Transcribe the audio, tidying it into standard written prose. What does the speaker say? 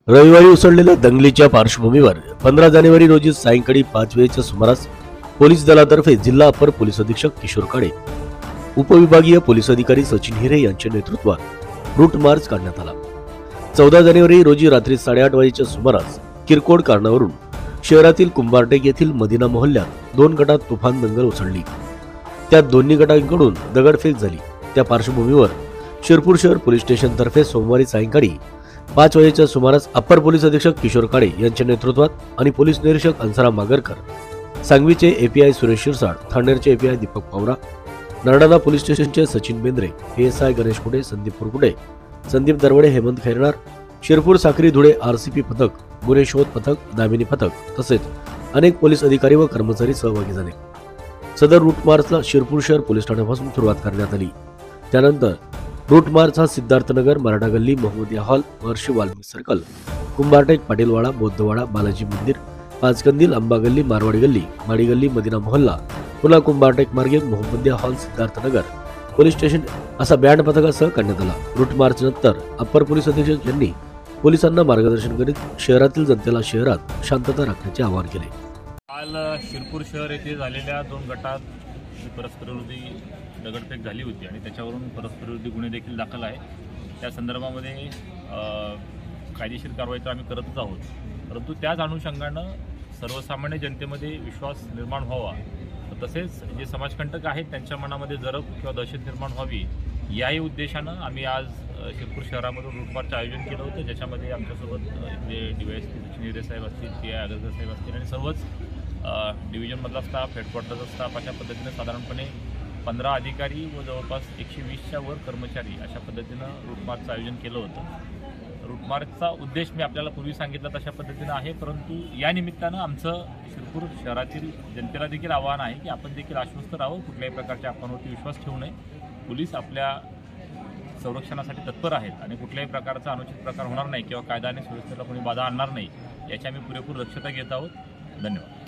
रविवारी उसळलेल्या दंगलीच्या पार्श्वभूमीवर 15 जानेवारी रोजी सायंकाळी 5 वेळेच्या सुमारास पोलीस दलातर्फे जिल्हा अपर पोलीस अधीक्षक किशोर काळे, उपविभागीय पोलीस अधिकारी सचिन हिरे यांच्या नेतृत्वात रूट मार्च काढण्यात आला। 14 जानेवारी रोजी रात्री 8:30 वाजेच्या सुमारास किरकोळ कारणावरून शहरातील कुंभारटेक येथील मदिना मोहल्ल्यात 2 गटात तुफान दंगल उसळली। त्यात दोन्ही गटांकडून दगडफेक झाली। त्या पार्श्वभूमीवर शिरपूर शहर पोलीस स्टेशन तर्फे सोमवारी सायंकाळी 5 वाजेच्या सुमारास अप्पर पोलीस अधीक्षक किशोर काळे यांच्या नेतृत्वात आणि पोलीस निरीक्षक अंसराम मागरकर, सांगवीचे एपीआय सुरेश शिरसाट, ठाणेरचे एपीआय दीपक पावरा, नरडाणा पोलीस स्टेशनचे सचिन बेंद्रे, एएसआय गणेश कुटे, संदीप पुरकुटे, संदीप दरवडे, हेमंत खैरनार, शिरपूर साक्री धुळे आरसीपी पथक, गुन्हे शोध पथक, दामिनी पथक तसेच अनेक पोलीस अधिकारी व कर्मचारी सहभागी झाले। सदर रूट मार्चला शिरपूर शहर पोलीस ठाण्यापासून सुरुवात करण्यात आली। त्यानंतर रूट मार्च हा सिद्धार्थनगर, मराठा गल्ली, मोहम्मदिया हॉल, महर्षी वाल्मिक सर्कल, कुंभारटेक, पाटीलवाडा, बौद्धवाडा, बालाजी मंदिर, पाचकंदील, अंबा गल्ली, मारवाडी गल्ली, माडी गल्ली, मदिना मोहल्ला, पुन्हा कुंभारटेक मार्गे Mohammadia hall, Siddharthnagar police station असा बँड पथकासह करण्यात आला। रूट मार्च नंतर अप्पर पोलीस अधीक्षक यांनी पोलिसांना मार्गदर्शन करीत शहरातील जनतेला शहरात शांतता राखण्याचे आवाहन केले। काल शिरपूर शहर येथे झालेल्या 2 गटात परस्परविरोधी दगडफेक झाली होती आणि त्याच्यावरून परस्परविरोधी गुन्हे देखील दाखल आहे। त्या संदर्भामध्ये कायदेशीर कारवाई तर आम्ही करतच आहोत, परंतु त्याच अनुषंगानं सर्वसामान्य जनतेमध्ये विश्वास निर्माण व्हावा, तसेच जे समाजकंटक आहेत त्यांच्या मनामध्ये जरब किंवा दहशत निर्माण व्हावी याही उद्देशानं आम्ही आज शिरपूर शहरामधून रूट मार्चचं आयोजन केलं होतं, ज्याच्यामध्ये आमच्यासोबत जे डीवायएसपी सचिन हिरे साहेब असतील, पीआय आगरकर साहेब असतील आणि सर्वच डिव्हिजनमधला स्टाफ, हेडक्वार्टरचा स्टाफ अशा पद्धतीने साधारणपणे 15 अधिकारी व जवळपास 120च्या वर कर्मचारी अशा पद्धतीनं रूट मार्चचं आयोजन केलं होतं। रूट मार्चचा उद्देश मी आपल्याला पूर्वी सांगितला तशा पद्धतीनं आहे, परंतु या निमित्तानं आमचं शिरपूर शहरातील जनतेला देखील आवाहन आहे की आपण देखील आश्वस्त राहावं, कुठल्याही प्रकारच्या अफवांवरती विश्वास ठेवू नये। पोलीस आपल्या संरक्षणासाठी तत्पर आहेत आणि कुठल्याही प्रकारचा अनुचित प्रकार होणार नाही किंवा कायदा आणि सुव्यवस्थेला कोणी बाधा आणणार नाही याची आम्ही पुरेपूर दक्षता घेत आहोत। धन्यवाद।